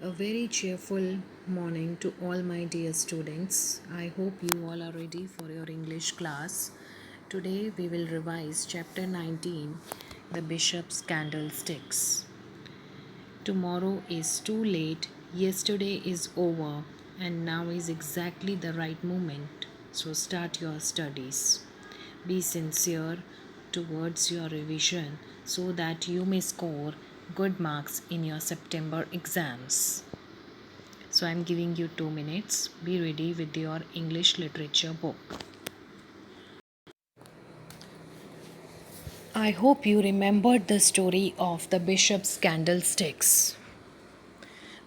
A very cheerful morning to all my dear students. I hope you all are ready for your English class. Today we will revise chapter 19, The Bishop's Candlesticks. Tomorrow is too late, yesterday is over, and now is exactly the right moment. So start your studies. Be sincere towards your revision so that you may score good marks in your September exams. So I'm giving you 2 minutes. Be ready with your English literature book. I hope you remembered the story of the bishop's candlesticks.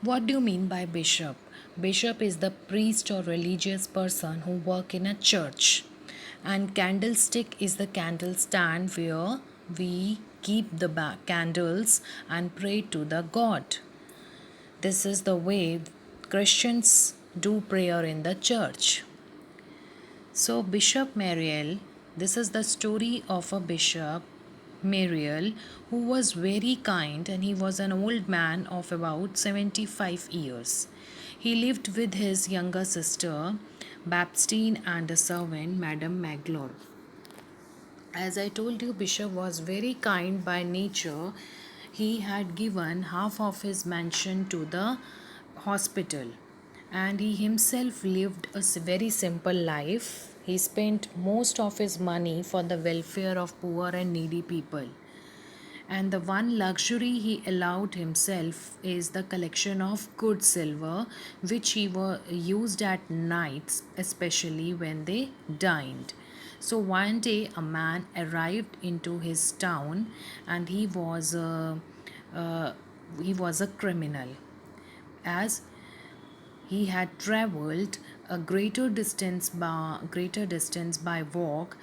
What do you mean by bishop? Bishop is the priest or religious person who work in a church. And candlestick is the candle stand where we keep the candles and pray to the God. This is the way Christians do prayer in the church. So, Bishop Mariel, this is the story of a bishop, Mariel, who was very kind and he was an old man of about 75 years. He lived with his younger sister, Baptine, and a servant, Madame Magloire. As I told you, Bishop was very kind by nature. He had given half of his mansion to the hospital and he himself lived a very simple life. He spent most of his money for the welfare of poor and needy people. And the one luxury he allowed himself is the collection of good silver, which he used at nights, especially when they dined. So one day a man arrived into his town, and he was a criminal, as he had traveled a greater distance by walk.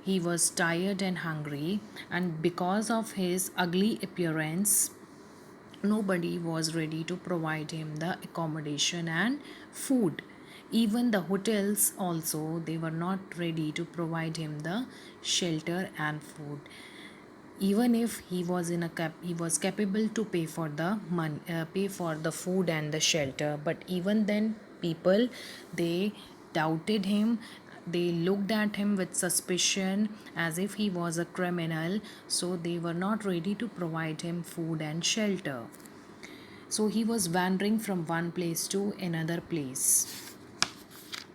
He was tired and hungry, and because of his ugly appearance, nobody was ready to provide him the accommodation and food. Even the hotels also, they were not ready to provide him the shelter and food. Even if he was capable to pay for the money, pay for the food and the shelter, but even then people, they doubted him. They looked at him with suspicion as if he was a criminal, so they were not ready to provide him food and shelter. So he was wandering from one place to another place.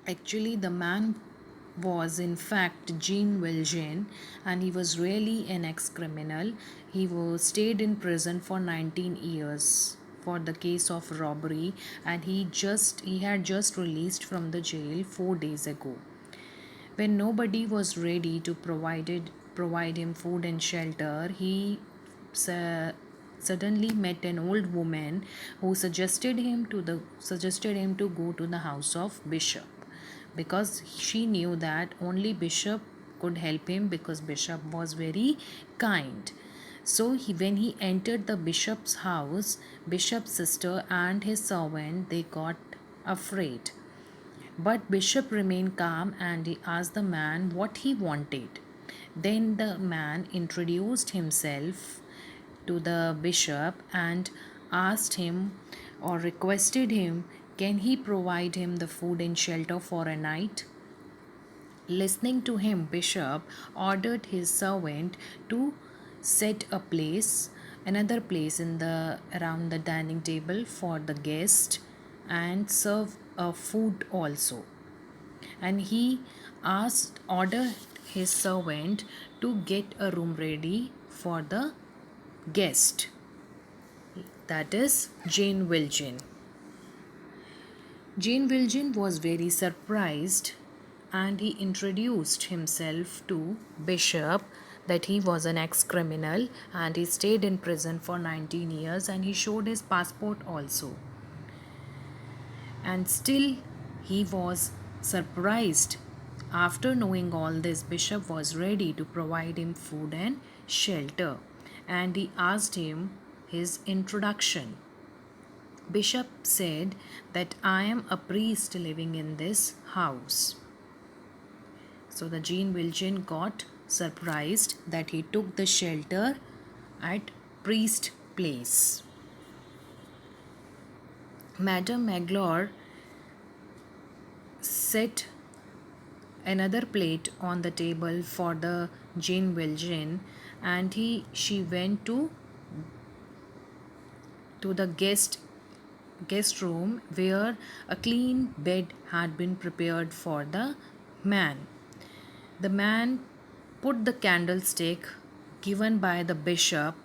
Actually, the man was in fact Jean Valjean, and he was really an ex-criminal. He was stayed in prison for 19 years for the case of robbery, and he had just released from the jail 4 days ago. When nobody was ready to provide him food and shelter, he suddenly met an old woman who suggested him to go to the house of bishop, because she knew that only bishop could help him, because bishop was very kind. So when he entered the bishop's house, bishop's sister and his servant, they got afraid. But Bishop remained calm and he asked the man what he wanted. Then the man introduced himself to the bishop and asked him or requested him, can he provide him the food and shelter for a night? Listening to him, Bishop ordered his servant to set another place in the around the dining table for the guest, and serve food also. And he ordered his servant to get a room ready for the guest, that is Jane Valjean. Jane Valjean was very surprised, and he introduced himself to Bishop that he was an ex-criminal and he stayed in prison for 19 years, and he showed his passport also. And still he was surprised. After knowing all this, Bishop was ready to provide him food and shelter, and he asked him his introduction. Bishop said that I am a priest living in this house. So the Jean Valjean got surprised that he took the shelter at priest place. Madame Magloire set another plate on the table for the Jane Valjean, and she went to the guest room where a clean bed had been prepared for the man. The man put the candlestick given by the bishop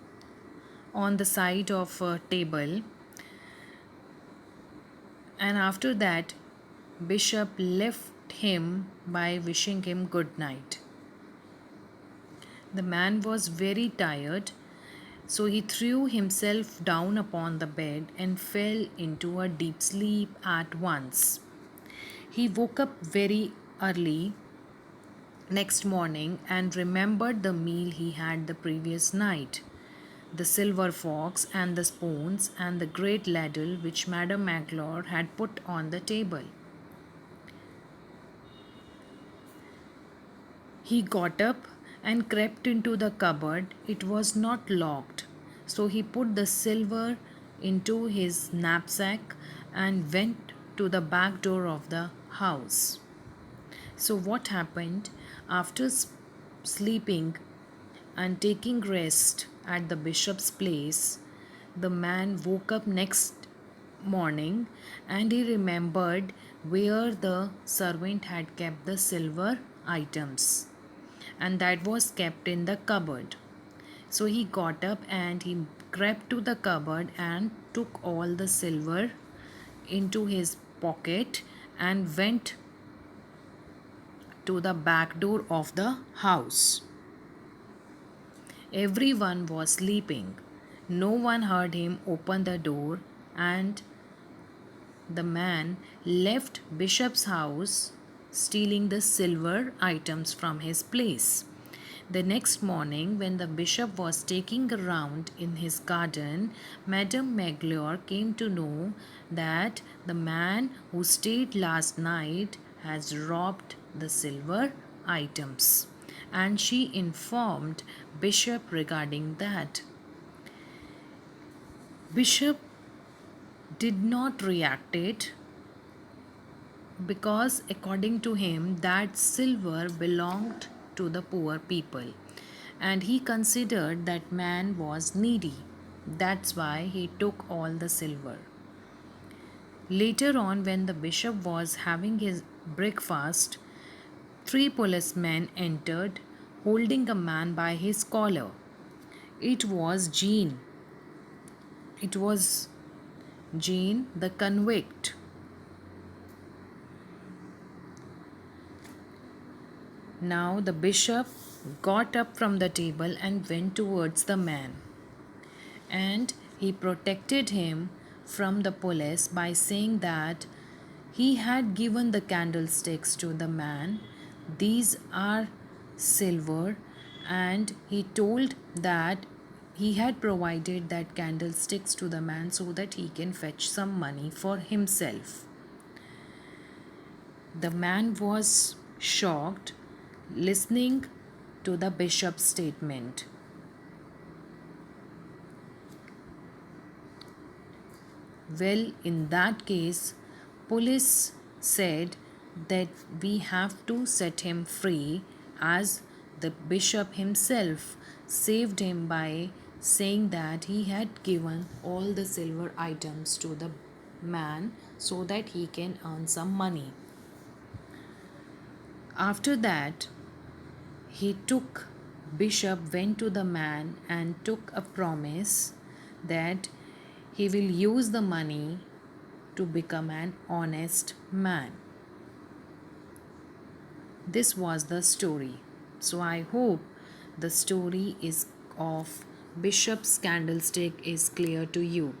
on the side of a table, and after that bishop left him by wishing him good night. The man was very tired, so he threw himself down upon the bed and fell into a deep sleep at once. He woke up very early next morning and remembered the meal he had the previous night, the silver forks and the spoons and the great ladle which Madame Magloire had put on the table. He got up and crept into the cupboard. It was not locked, so he put the silver into his knapsack and went to the back door of the house. So, what happened after sleeping and taking rest at the bishop's place? The man woke up next morning and he remembered where the servant had kept the silver items, and that was kept in the cupboard. So he got up and he crept to the cupboard and took all the silver into his pocket and went to the back door of the house. Everyone was sleeping. No one heard him open the door, and the man left Bishop's house, stealing the silver items from his place. The next morning, when the bishop was taking a round in his garden, Madame Magloire came to know that the man who stayed last night has robbed the silver items, and she informed Bishop regarding that. Bishop did not react it because according to him that silver belonged to the poor people, and he considered that man was needy. That's why he took all the silver. Later on, when the bishop was having his breakfast, three policemen entered holding a man by his collar. It was Jean. It was Jean, the convict. Now the bishop got up from the table and went towards the man, and he protected him from the police by saying that he had given the candlesticks to the man. These are silver, and he told that he had provided that candlesticks to the man so that he can fetch some money for himself. The man was shocked listening to the bishop's statement. Well, in that case, police said that we have to set him free, as the bishop himself saved him by saying that he had given all the silver items to the man so that he can earn some money. After that, Bishop went to the man and took a promise that he will use the money to become an honest man. This was the story. So I hope the story is of Bishop's candlestick is clear to you.